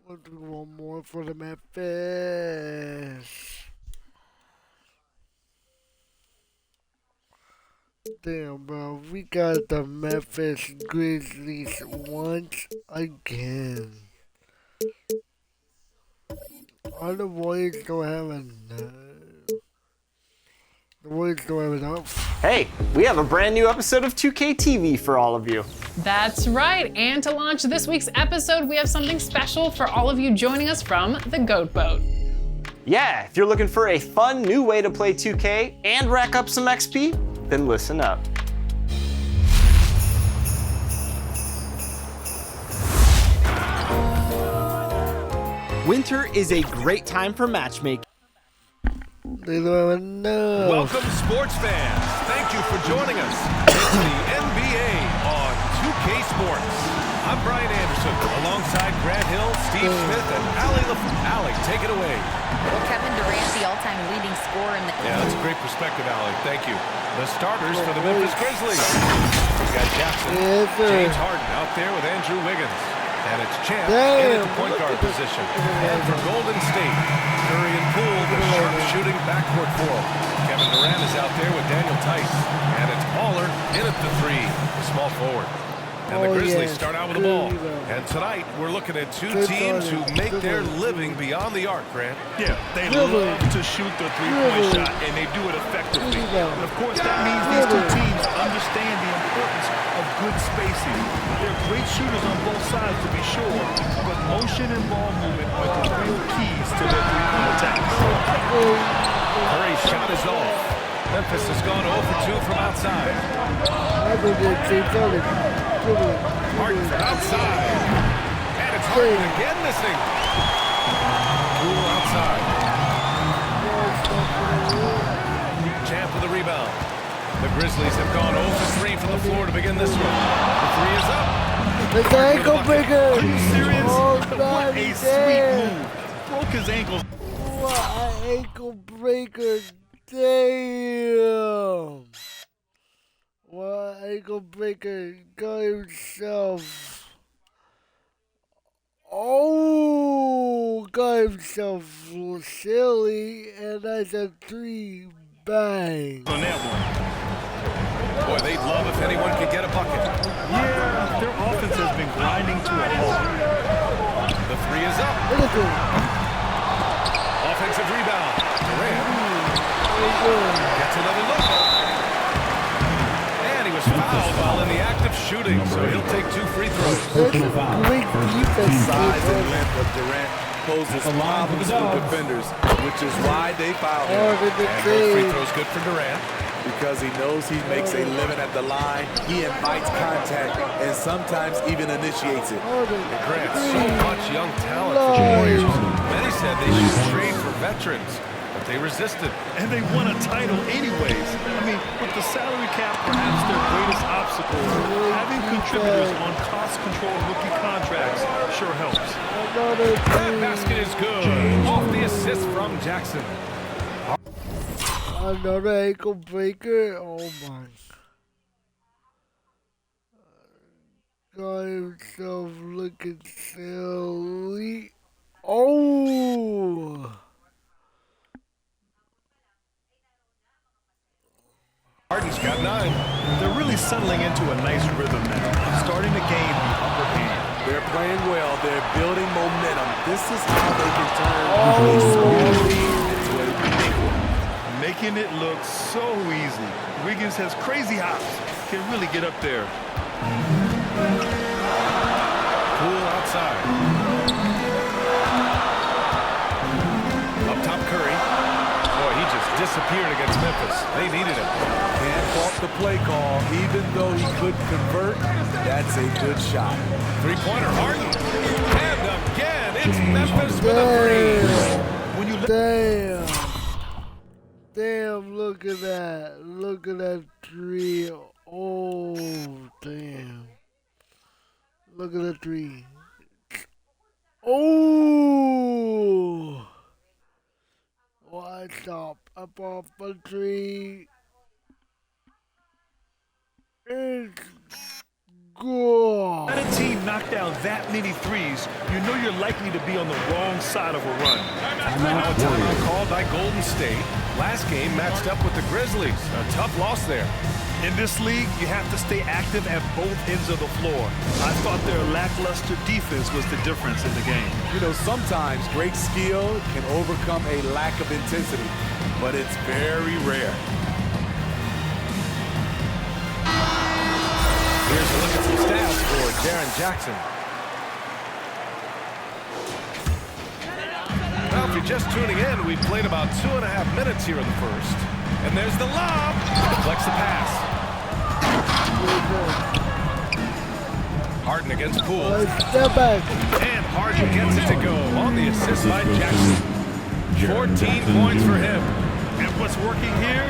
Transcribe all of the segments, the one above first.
Let's do one more for the Memphis. Damn, bro. We got the Memphis Grizzlies once again. All the Warriors don't have enough. The Warriors don't have enough. Hey, we have a brand new episode of 2K TV for all of you. That's right, and to launch this week's episode, we have something special for all of you joining us from the Goat Boat. Yeah, if you're looking for a fun new way to play 2K and rack up some XP, then listen up. Winter is a great time for matchmaking. They don't have enough. Welcome, sports fans. Thank you for joining us. It's the NBA on 2K Sports. I'm Brian Anderson, alongside Grant Hill, Steve Smith, and Allie LaFleur. Allie, take it away. Well, Kevin Durant, the all-time leading scorer in the... Yeah, that's a great perspective, Allie. Thank you. The starters for the Memphis Grizzlies. We've got Jackson, James Harden out there with Andrew Wiggins. And it's Champ in at the point guard position. And for Golden State, Curry and Poole, the sharp-shooting backcourt four. Kevin Durant is out there with Daniel Tice. And it's Pollard in at the three, the small forward. And the Grizzlies start out with the ball. And tonight, we're looking at two teams who make their living beyond the arc, Grant. Yeah, they love to shoot the three-point shot, and they do it effectively. And of course, that means these two teams understand the importance of good spacing. They're great shooters on both sides, to be sure, but motion and ball movement are the real keys to their three-point attacks. Curry's shot is off. Memphis has gone 0 for 2 from outside. Harden from outside. And it's Harden again missing. Poole outside. Champ with the rebound. The Grizzlies have gone 0 for 3 from the floor to begin this one. The three is up. It's an ankle breaker. Are you serious? Oh, What a sweet move. Broke his ankle. What an ankle breaker. Damn. What an ankle breaker. Got himself. Oh, got himself silly. And that's a three. Bang. On that one. Boy, they'd love if anyone could get a bucket. Yeah, their offense has been grinding to a halt. The three is up. Offensive rebound. Durant gets another look. And he was fouled while in the act of shooting, so he'll take 2 free throws. Great defense. Size and length of Durant poses problems to defenders, which is why they foul him. And those free throws good for Durant. Because he knows he makes a living at the line, he invites contact and sometimes even initiates it. Grant, so much young talent for the Warriors. Many said they should trade for veterans, but they resisted. And they won a title anyways. I mean, with the salary cap perhaps their greatest obstacle, having contributors on cost-controlled rookie contracts sure helps. That basket is good. Off the assist from Jackson. Another ankle breaker. Oh my. Got himself looking silly. Oh. Harden's got 9. They're really settling into a nice rhythm now, starting to gain the upper hand. They're playing well. They're building momentum. This is how they can turn a small lead into a big one. Making it look so easy. Wiggins has crazy hops. Can really get up there. Poole outside. Up top Curry. Boy, he just disappeared against Memphis. They needed him. Can't fault the play call. Even though he couldn't convert, that's a good shot. Three-pointer, Harden. And again, it's Memphis with a 3. When you Damn. Damn, look at that. Look at that three. Oh, damn. Look at the three. Oh. What's up? Up off the tree. It's God. Let a team knock down that many threes, you know you're likely to be on the wrong side of a run. Now a timeout called by Golden State. Last game matched up with the Grizzlies. A tough loss there. In this league, you have to stay active at both ends of the floor. I thought their lackluster defense was the difference in the game. You know, sometimes great skill can overcome a lack of intensity, but it's very rare. Here's a look at some stats for Jaren Jackson. Well, if you're just tuning in, we've played about 2.5 minutes here in the first. And there's the lob. Deflects the pass. Harden against Poole. Step back. And Harden gets it to go on the assist by Jackson. 14 points for him. And what's working here?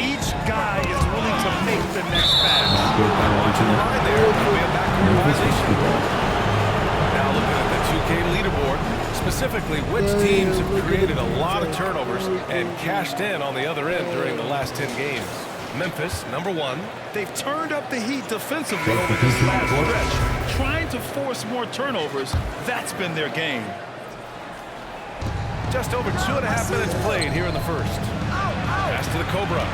Each guy is willing to make the next pass. Watching the line there. It'll be a backcourt violation. Now looking at the 2K leaderboard, specifically which teams have created a lot of turnovers and cashed in on the other end during the last 10 games. Memphis, number 1. They've turned up the heat defensively over this last stretch. Trying to force more turnovers, that's been their game. Just over 2.5 minutes played here in the first. Pass to the Cobra.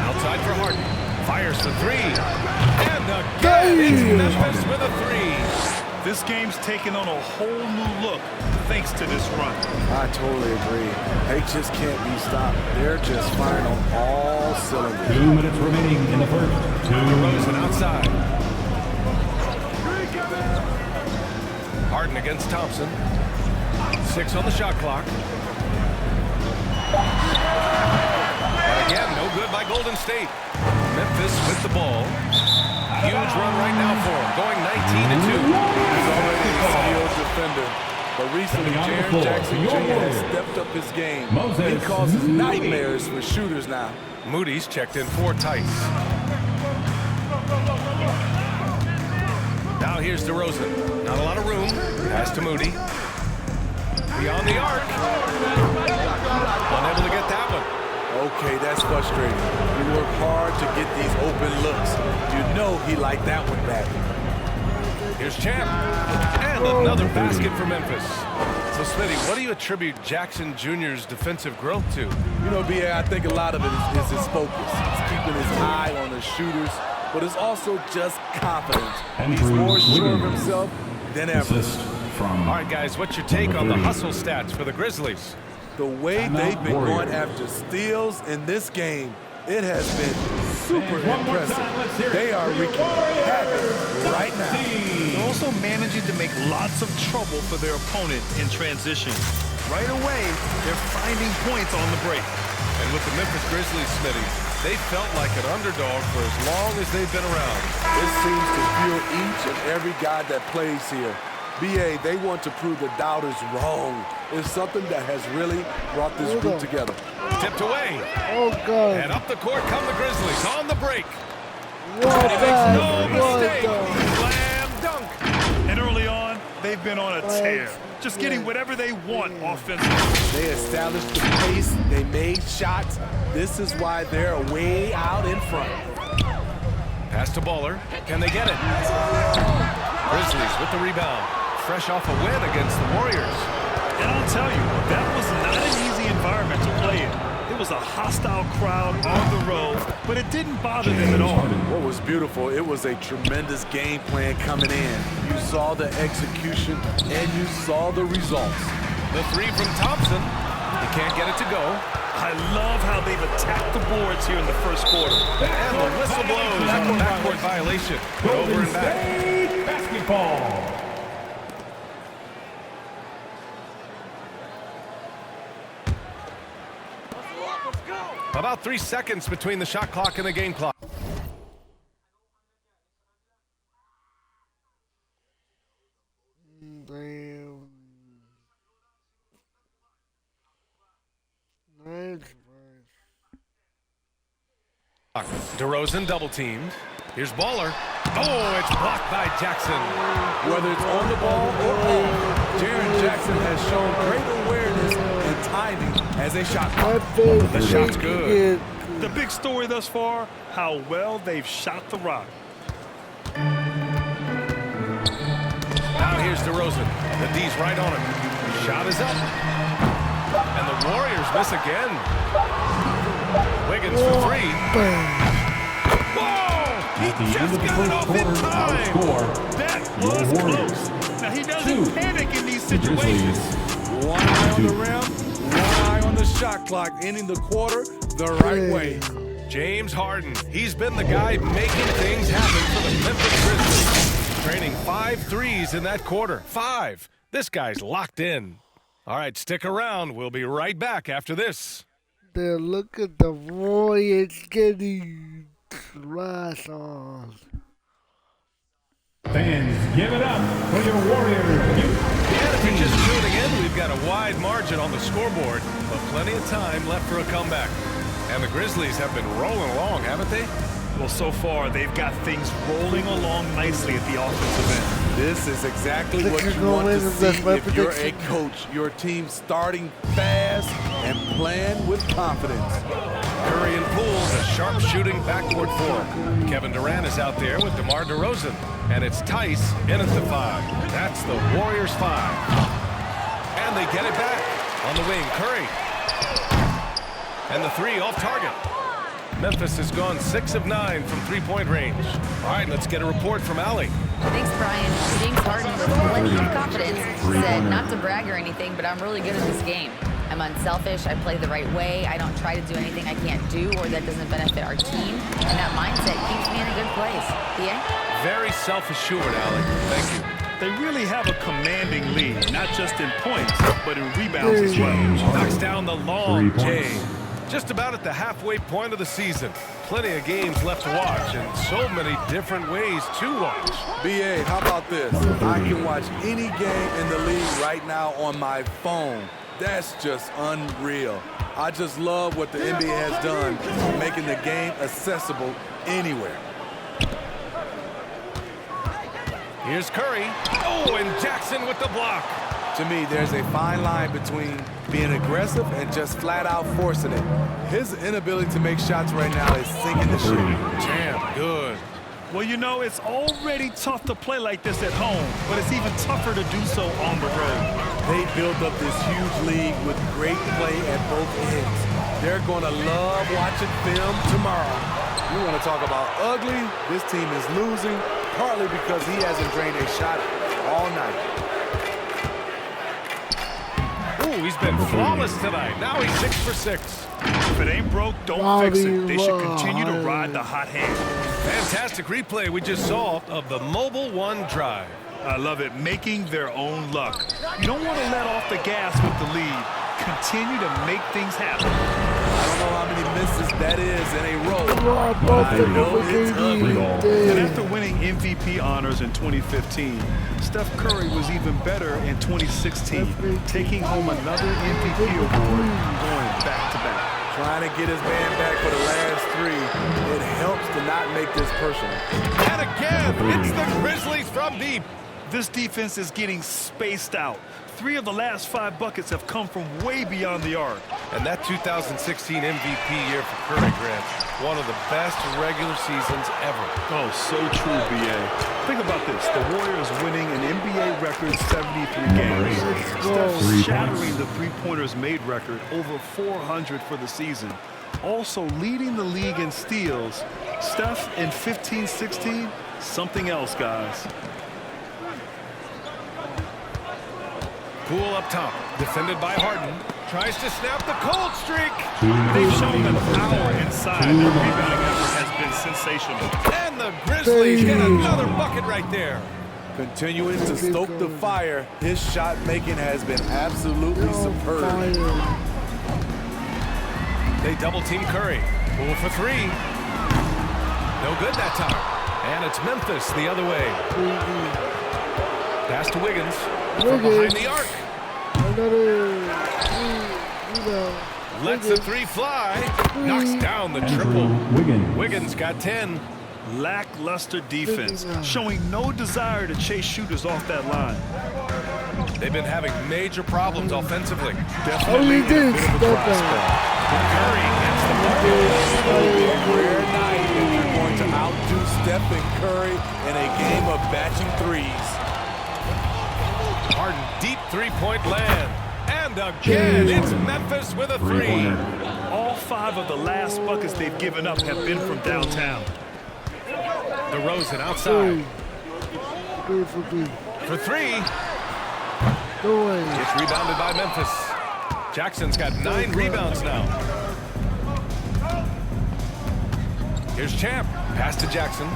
Outside for Harden. Fires for 3. And again, it's Memphis with a 3. This game's taken on a whole new look thanks to this run. I totally agree. They just can't be stopped. They're just firing on all cylinders. 2 minutes remaining in the first. DeRozan outside. Harden against Thompson. 6 on the shot clock. And again, no good by Golden State. Memphis with the ball. Huge run right now for him, going 19-2. He's already a skilled defender. But recently, Jaren Jackson Jr. has stepped up his game. He causes nightmares for shooters now. Moody's checked in for Tice. Now here's DeRozan. Not a lot of room. Pass to Moody. Beyond the arc. Unable to get that one. Okay, that's frustrating. He worked hard to get these open looks. You know he liked that one back. Here's Champ. And another basket for Memphis. So, Smitty, what do you attribute Jackson Jr.'s defensive growth to? You know, B.A., I think a lot of it is his focus. He's keeping his eye on the shooters, but it's also just confidence. He's more sure of himself than ever. All right, guys, what's your take on the hustle stats for the Grizzlies? The way they've been going after steals in this game, it has been super impressive. They are wreaking havoc right now. They're also managing to make lots of trouble for their opponent in transition. Right away, they're finding points on the break. And with the Memphis Grizzlies, Smitty, they felt like an underdog for as long as they've been around. This seems to fuel each and every guy that plays here. B.A., they want to prove the doubters wrong. It's something that has really brought this group together. Tipped away. Oh, God. And up the court come the Grizzlies on the break. What And he makes no mistake. Slam dunk. And early on, they've been on a tear. Just getting whatever they want offensively. They established the pace. They made shots. This is why they're way out in front. Pass to Baller. Can they get it? Grizzlies with the rebound. Fresh off a win against the Warriors. And I'll tell you, that was not an easy environment to play in. It was a hostile crowd on the road, but it didn't bother them at all. What was beautiful, it was a tremendous game plan coming in. You saw the execution, and you saw the results. The 3 from Thompson. He can't get it to go. I love how they've attacked the boards here in the first quarter. And the whistle blows on the backcourt violation. Over and back. Basketball. About 3 seconds between the shot clock and the game clock. Damn. Nice. DeRozan double teamed. Here's Baller. Oh, it's blocked by Jackson. Whether it's on the ball or off, Jaren Jackson has shown great awareness and timing as a shot blocker. The shot's good. The big story thus far, how well they've shot the rock. DeRozan. The D's right on him. Shot is up. And the Warriors miss again. Wiggins for three. Whoa! He just got it off in time. That was close. Now, he doesn't panic in these situations. One eye on the rim, one eye on the shot clock, ending the quarter the right way. James Harden, he's been the guy making things happen for the Memphis Grizzlies. Training 5 threes in that quarter. 5. This guy's locked in. All right, stick around. We'll be right back after this. Then look at the Warriors getting trash on. Fans, give it up for your Warriors. And if you're just tuning in, we've got a wide margin on the scoreboard, but plenty of time left for a comeback. And the Grizzlies have been rolling along, haven't they? Well, so far, they've got things rolling along nicely at the offensive end. This is exactly what you want to see if you're a coach. Your team starting fast and playing with confidence. Curry and Poole, the sharp-shooting backcourt four. Kevin Durant is out there with DeMar DeRozan. And it's Tice in at the 5. That's the Warriors 5. And they get it back. On the wing, Curry. And the 3 off target. Memphis has gone 6 of 9 from three-point range. All right, let's get a report from Allie. Thanks, Brian. James Harden with plenty of confidence said, not to brag or anything, but I'm really good at this game. I'm unselfish. I play the right way. I don't try to do anything I can't do or that doesn't benefit our team. And that mindset keeps me in a good place. PA? Very self-assured, Allie. Thank you. They really have a commanding lead, not just in points, but in rebounds as well. Knocks down the long J. Just about at the halfway point of the season. Plenty of games left to watch and so many different ways to watch. BA, how about this? I can watch any game in the league right now on my phone. That's just unreal. I just love what the NBA has done, making the game accessible anywhere. Here's Curry. Oh, and Jackson with the block. To me, there's a fine line between being aggressive and just flat out forcing it. His inability to make shots right now is sinking the ship. Jam, good. Well, you know, it's already tough to play like this at home, but it's even tougher to do so on the road. They built up this huge league with great play at both ends. They're going to love watching film tomorrow. You want to talk about ugly? This team is losing, partly because he hasn't drained a shot all night. Ooh, he's been flawless tonight. Now he's 6 for 6. If it ain't broke, don't fix it. They should continue to ride the hot hand. Fantastic replay we just saw of the Mobile One drive. I love it, making their own luck. You don't want to let off the gas with the lead. Continue to make things happen. I don't know how many misses that is in a row, but I know it's ugly. And after winning MVP honors in 2015, Steph Curry was even better in 2016, taking home another MVP award, going back-to-back. Trying to get his man back for the last 3. It helps to not make this personal. And again, it's the Grizzlies from deep. This defense is getting spaced out. 3 of the last 5 buckets have come from way beyond the arc. And that 2016 MVP year for Curry, Grant, one of the best regular seasons ever. Oh, so true, BA. Think about this. The Warriors winning an NBA record 73 games. Steph shattering the three-pointers made record, over 400 for the season. Also leading the league in steals. Steph in 15-16, something else, guys. Poole up top, defended by Harden. Tries to snap the cold streak. They've shown that power inside. Their rebounding effort has been sensational. And the Grizzlies get another bucket right there. Continuing to stoke the fire, his shot making has been absolutely superb. They double team Curry. Poole for 3. No good that time. And it's Memphis the other way. Pass to Wiggins. From behind the arc. Lets the 3 fly. Knocks down the triple. Wiggins got 10. Lackluster defense, showing no desire to chase shooters off that line. They've been having major problems offensively. Definitely in a bit of a dry spell. Curry gets the bucket. Rare night if you're going to outdo Steph and Curry in a game of batching threes. deep three-point land. And again, it's Memphis with a three. All 5 of the last buckets they've given up have been from downtown. DeRozan outside. For three. It's rebounded by Memphis. Jackson's got 9 rebounds now. Here's Champ. Pass to Jackson.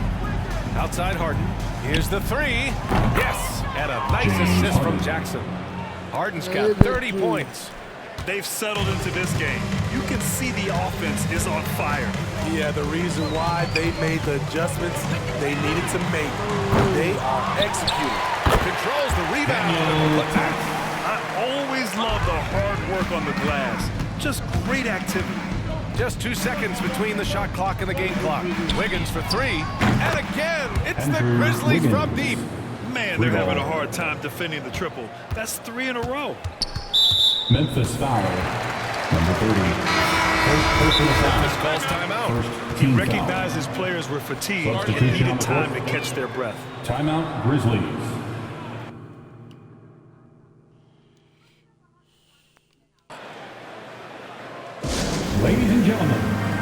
Outside Harden. Here's the three. Yes! And a nice assist from Jackson. Harden's got 30 points. They've settled into this game. You can see the offense is on fire. Yeah, the reason why they made the adjustments they needed to make. They are executing. Controls the rebound. I always love the hard work on the glass. Just great activity. Just 2 seconds between the shot clock and the game clock. Wiggins for three. And again, it's the Grizzlies from deep. Man, they're having a hard time defending the triple. That's 3 in a row. Memphis foul. Number 30. Memphis calls timeout. He recognized his players were fatigued and needed time to catch their breath. Timeout, Grizzlies. Ladies and gentlemen,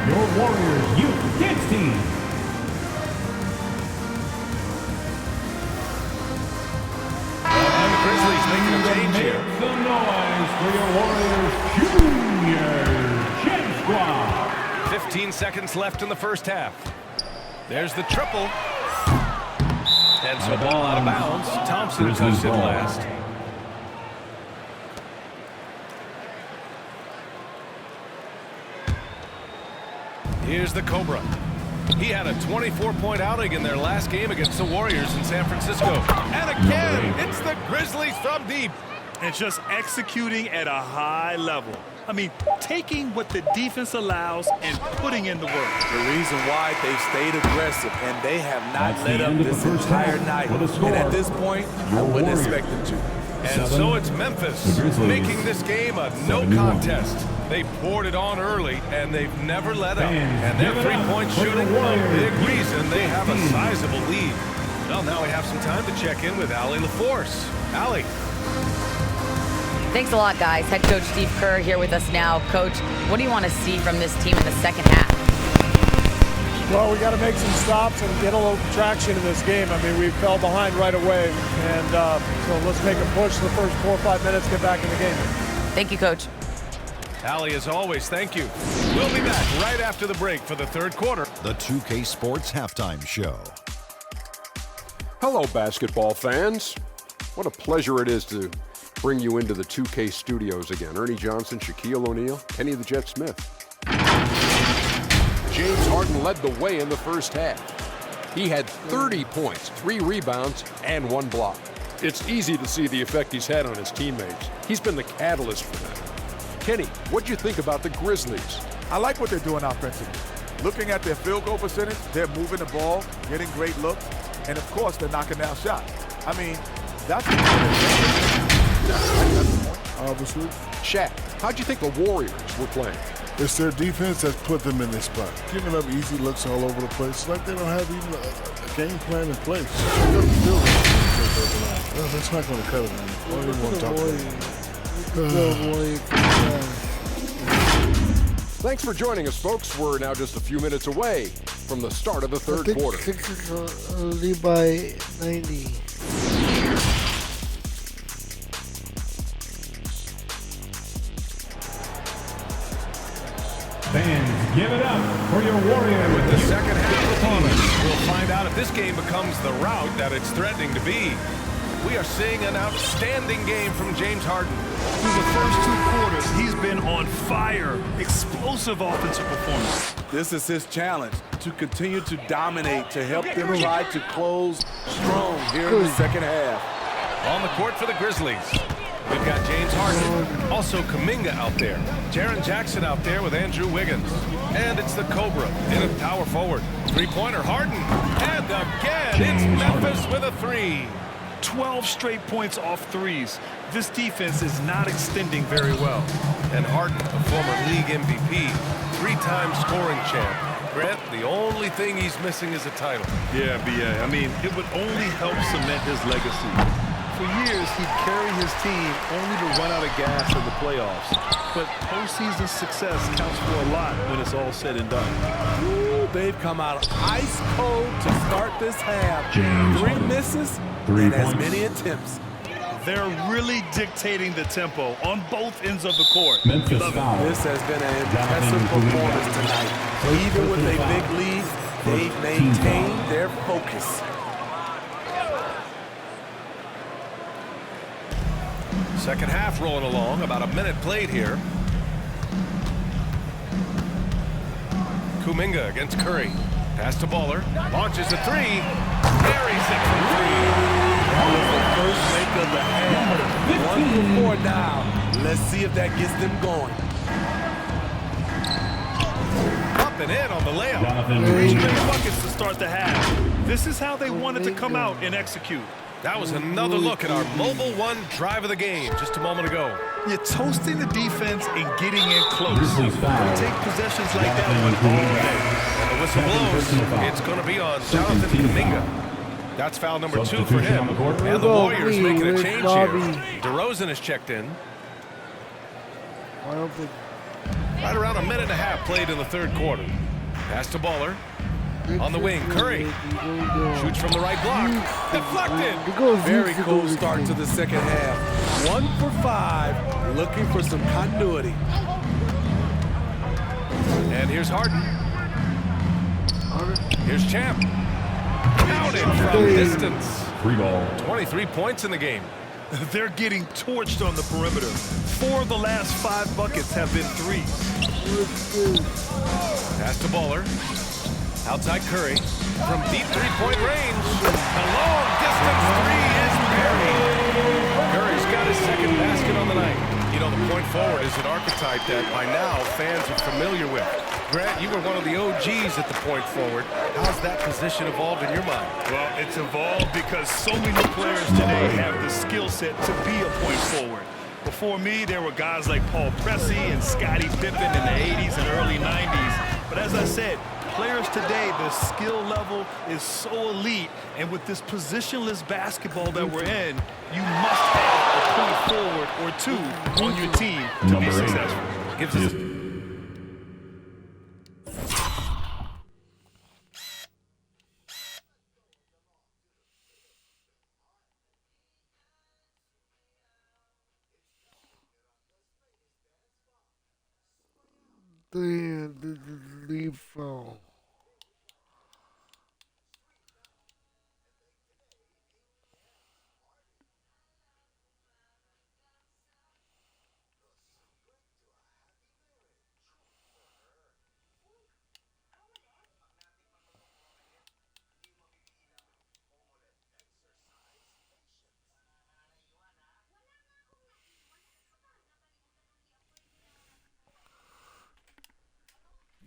your Warriors Youth Kids team. And the Grizzlies making a change here. Make some noise for your Warriors Junior Gym Squad. 15 seconds left in the first half. There's the triple. And so ball out of bounds. Thompson touched it last. Here's the Cobra. He had a 24-point outing in their last game against the Warriors in San Francisco. And again, it's the Grizzlies from deep. And just executing at a high level. I mean, taking what the defense allows and putting in the work. The reason why they've stayed aggressive and they have not let up this entire night. And at this point, I wouldn't expect them to. And so it's Memphis making this game a no contest. They poured it on early, and they've never let up. And their three-point shooting, a big reason they have a sizable lead. Well, now we have some time to check in with Allie LaForce. Allie. Thanks a lot, guys. Head coach Steve Kerr here with us now. Coach, what do you want to see from this team in the second half? Well, we got to make some stops and get a little traction in this game. I mean, we fell behind right away, and so let's make a push the first 4 or 5 minutes, get back in the game. Thank you, Coach. Allie, as always, thank you. We'll be back right after the break for the third quarter. The 2K Sports Halftime Show. Hello, basketball fans. What a pleasure it is to bring you into the 2K studios again. Ernie Johnson, Shaquille O'Neal, Kenny the Jet Smith. James Harden led the way in the first half. He had 30 points, 3 rebounds, and 1 block. It's easy to see the effect he's had on his teammates. He's been the catalyst for them. Kenny, what'd you think about the Grizzlies? I like what they're doing offensively. Looking at their field goal percentage, they're moving the ball, getting great looks, and of course, they're knocking down shots. I mean, that's the Obviously. Shaq, how'd you think the Warriors were playing? It's their defense that's put them in this spot. Giving up easy looks all over the place. It's like they don't have even a game plan in place. That's not going to cut it, man. I don't even want to talk about it. Thanks for joining us, folks. We're now just a few minutes away from the start of the third quarter. Sixers lead by 90. Fans, give it up for your Warriors. With the second half upon us, we'll find out if this game becomes the rout that it's threatening to be. We are seeing an outstanding game from James Harden. Through the first 2 quarters, he's been on fire. Explosive offensive performance. This is his challenge, to continue to dominate, to help them try to close strong here in the second half. On the court for the Grizzlies, we've got James Harden, also Kuminga out there, Jaren Jackson out there with Andrew Wiggins, and it's the Cobra in at power forward. Three-pointer Harden, and again, it's Memphis with a 3. 12 straight points off threes. This defense is not extending very well. And Harden, a former league MVP, 3-time scoring champ. Grant, the only thing he's missing is a title. Yeah, B.A. I mean, it would only help cement his legacy. For years, he'd carry his team only to run out of gas in the playoffs. But postseason success counts for a lot when it's all said and done. Ooh, they've come out ice cold to start this half. James 3 misses 3 and as points. many attempts. They're really dictating the tempo on both ends of the court. Memphis Love it. foul. This has been an impressive performance tonight. Even with a big lead, they've maintained their focus. Second half rolling along, about a minute played here. Kuminga against Curry. Pass to Baller. Launches a three. Buries it from three. That was the first make of the half. 1 for 4 now. Let's see if that gets them going. Up and in on the layup. Jonathan Three Green. straight buckets to start the half. This is how they wanted to come out and execute. That was another look at our Mobile One drive of the game just a moment ago. You're toasting the defense and getting in close. Grizzlies foul. You take possessions like that one all day. And the whistle blows. It's going to be on Jonathan Kuminga. That's foul number 2 for him. And the Warriors making a change here. DeRozan is checked in. Right around a minute and a half played in the third quarter. Pass to Baller. On the wing, Curry shoots from the right block. Deflected. Very cool start to the second half. 1 for 5, looking for some continuity. And here's Harden. Here's Champ. Counted from distance. 3 ball. 23 points in the game. They're getting torched on the perimeter. 4 of the last 5 buckets have been threes. Pass to Baller. Outside Curry. From deep three-point range. A long distance three is buried. Curry's got his second basket on the night. You know, the point forward is an archetype that by now fans are familiar with. Grant, you were one of the OGs at the point forward. How's that position evolved in your mind? Well, it's evolved because so many players today have the skill set to be a point forward. Before me, there were guys like Paul Pressey and Scottie Pippen in the 80s and early 90s. But as I said, players today, the skill level is so elite. And with this positionless basketball that we're in, you must have a point forward or two on your team to be successful. Gives us leave phone.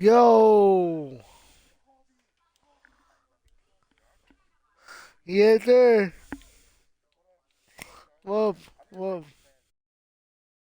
Yo! Yes, sir. Well.